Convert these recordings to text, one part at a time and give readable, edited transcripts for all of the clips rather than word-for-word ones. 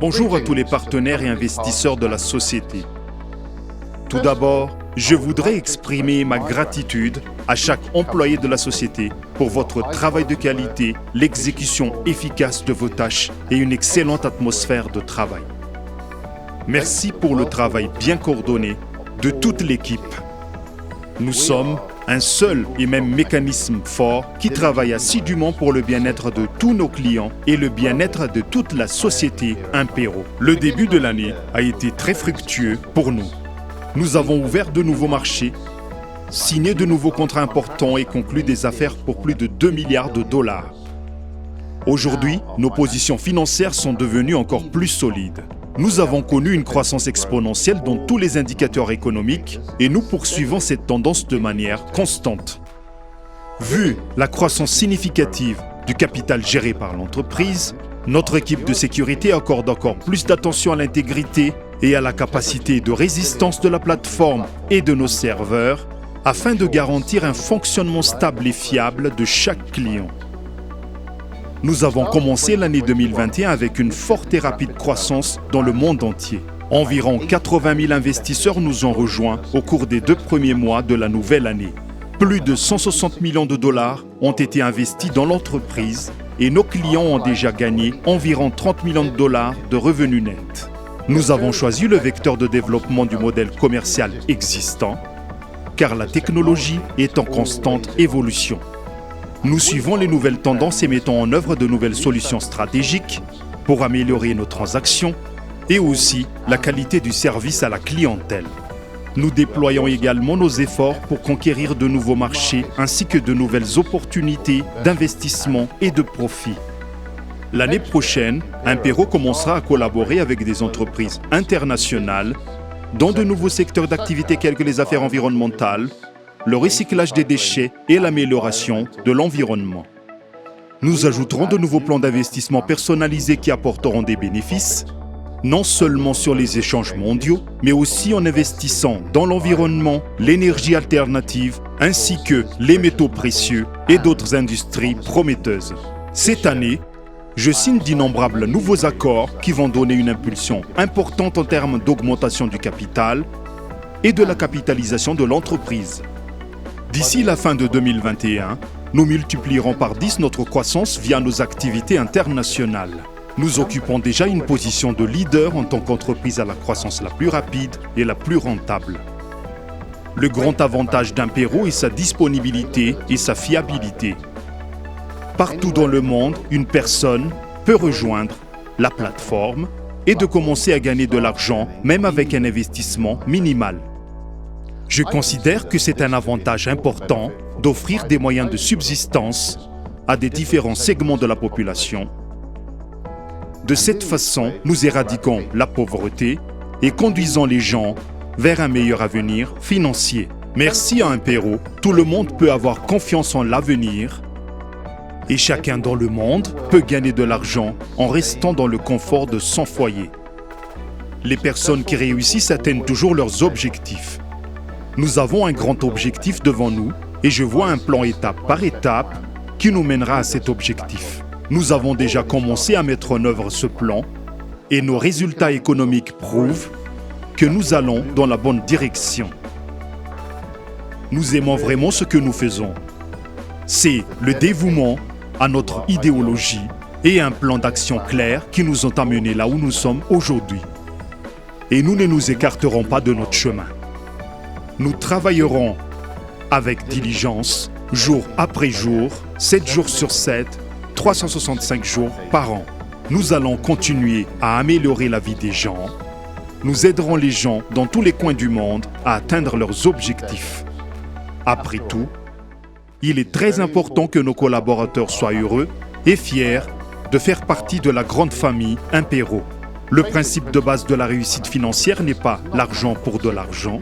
Bonjour à tous les partenaires et investisseurs de la société. Tout d'abord, je voudrais exprimer ma gratitude à chaque employé de la société pour votre travail de qualité, l'exécution efficace de vos tâches et une excellente atmosphère de travail. Merci pour le travail bien coordonné de toute l'équipe. Nous sommes un seul et même mécanisme fort qui travaille assidûment pour le bien-être de tous nos clients et le bien-être de toute la société Impero. Le début de l'année a été très fructueux pour nous. Nous avons ouvert de nouveaux marchés, signé de nouveaux contrats importants et conclu des affaires pour plus de 2 milliards de dollars. Aujourd'hui, nos positions financières sont devenues encore plus solides. Nous avons connu une croissance exponentielle dans tous les indicateurs économiques et nous poursuivons cette tendance de manière constante. Vu la croissance significative du capital géré par l'entreprise, notre équipe de sécurité accorde encore plus d'attention à l'intégrité et à la capacité de résistance de la plateforme et de nos serveurs afin de garantir un fonctionnement stable et fiable de chaque client. Nous avons commencé l'année 2021 avec une forte et rapide croissance dans le monde entier. Environ 80 000 investisseurs nous ont rejoints au cours des 2 premiers mois de la nouvelle année. Plus de 160 millions de dollars ont été investis dans l'entreprise et nos clients ont déjà gagné environ 30 millions de dollars de revenus nets. Nous avons choisi le vecteur de développement du modèle commercial existant car la technologie est en constante évolution. Nous suivons les nouvelles tendances et mettons en œuvre de nouvelles solutions stratégiques pour améliorer nos transactions et aussi la qualité du service à la clientèle. Nous déployons également nos efforts pour conquérir de nouveaux marchés ainsi que de nouvelles opportunités d'investissement et de profit. L'année prochaine, Impero commencera à collaborer avec des entreprises internationales dans de nouveaux secteurs d'activité tels que les affaires environnementales, le recyclage des déchets et l'amélioration de l'environnement. Nous ajouterons de nouveaux plans d'investissement personnalisés qui apporteront des bénéfices, non seulement sur les échanges mondiaux, mais aussi en investissant dans l'environnement, l'énergie alternative, ainsi que les métaux précieux et d'autres industries prometteuses. Cette année, je signe d'innombrables nouveaux accords qui vont donner une impulsion importante en termes d'augmentation du capital et de la capitalisation de l'entreprise. D'ici la fin de 2021, nous multiplierons par 10 notre croissance via nos activités internationales. Nous occupons déjà une position de leader en tant qu'entreprise à la croissance la plus rapide et la plus rentable. Le grand avantage d'Impero est sa disponibilité et sa fiabilité. Partout dans le monde, une personne peut rejoindre la plateforme et de commencer à gagner de l'argent, même avec un investissement minimal. Je considère que c'est un avantage important d'offrir des moyens de subsistance à des différents segments de la population. De cette façon, nous éradiquons la pauvreté et conduisons les gens vers un meilleur avenir financier. Merci à Impero, tout le monde peut avoir confiance en l'avenir et chacun dans le monde peut gagner de l'argent en restant dans le confort de son foyer. Les personnes qui réussissent atteignent toujours leurs objectifs. Nous avons un grand objectif devant nous et je vois un plan étape par étape qui nous mènera à cet objectif. Nous avons déjà commencé à mettre en œuvre ce plan et nos résultats économiques prouvent que nous allons dans la bonne direction. Nous aimons vraiment ce que nous faisons. C'est le dévouement à notre idéologie et un plan d'action clair qui nous ont amenés là où nous sommes aujourd'hui. Et nous ne nous écarterons pas de notre chemin. Nous travaillerons avec diligence, jour après jour, 7 jours sur 7, 365 jours par an. Nous allons continuer à améliorer la vie des gens. Nous aiderons les gens dans tous les coins du monde à atteindre leurs objectifs. Après tout, il est très important que nos collaborateurs soient heureux et fiers de faire partie de la grande famille Impero. Le principe de base de la réussite financière n'est pas l'argent pour de l'argent,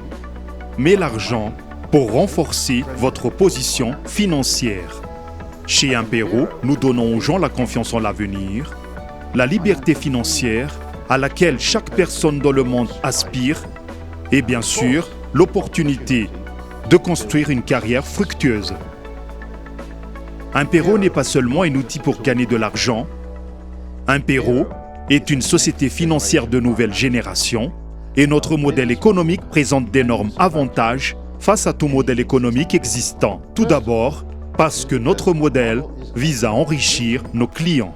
mais l'argent pour renforcer votre position financière. Chez Impero, nous donnons aux gens la confiance en l'avenir, la liberté financière à laquelle chaque personne dans le monde aspire et bien sûr l'opportunité de construire une carrière fructueuse. Impero n'est pas seulement un outil pour gagner de l'argent. Impero est une société financière de nouvelle génération et notre modèle économique présente d'énormes avantages face à tout modèle économique existant. Tout d'abord, parce que notre modèle vise à enrichir nos clients.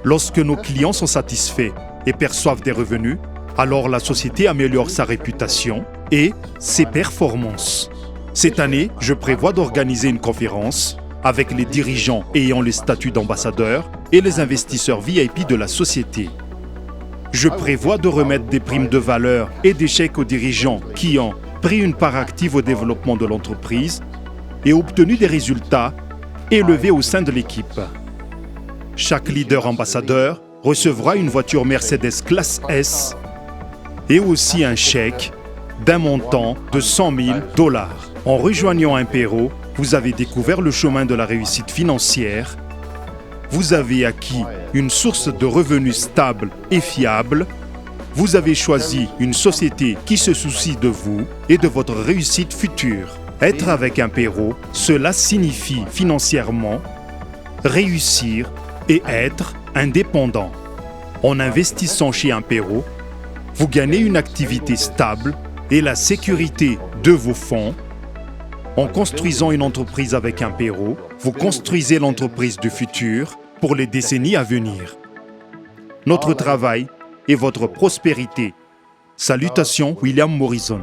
Lorsque nos clients sont satisfaits et perçoivent des revenus, alors la société améliore sa réputation et ses performances. Cette année, je prévois d'organiser une conférence avec les dirigeants ayant le statut d'ambassadeur et les investisseurs VIP de la société. Je prévois de remettre des primes de valeur et des chèques aux dirigeants qui ont pris une part active au développement de l'entreprise et obtenu des résultats élevés au sein de l'équipe. Chaque leader ambassadeur recevra une voiture Mercedes classe S et aussi un chèque d'un montant de 100 000 $. En rejoignant Impero, vous avez découvert le chemin de la réussite financière. Vous avez acquis une source de revenus stable et fiable. Vous avez choisi une société qui se soucie de vous et de votre réussite future. Être avec Impero, cela signifie financièrement réussir et être indépendant. En investissant chez Impero, vous gagnez une activité stable et la sécurité de vos fonds. En construisant une entreprise avec Impero, vous construisez l'entreprise du futur pour les décennies à venir. Notre travail est votre prospérité. Salutations, William Morrison.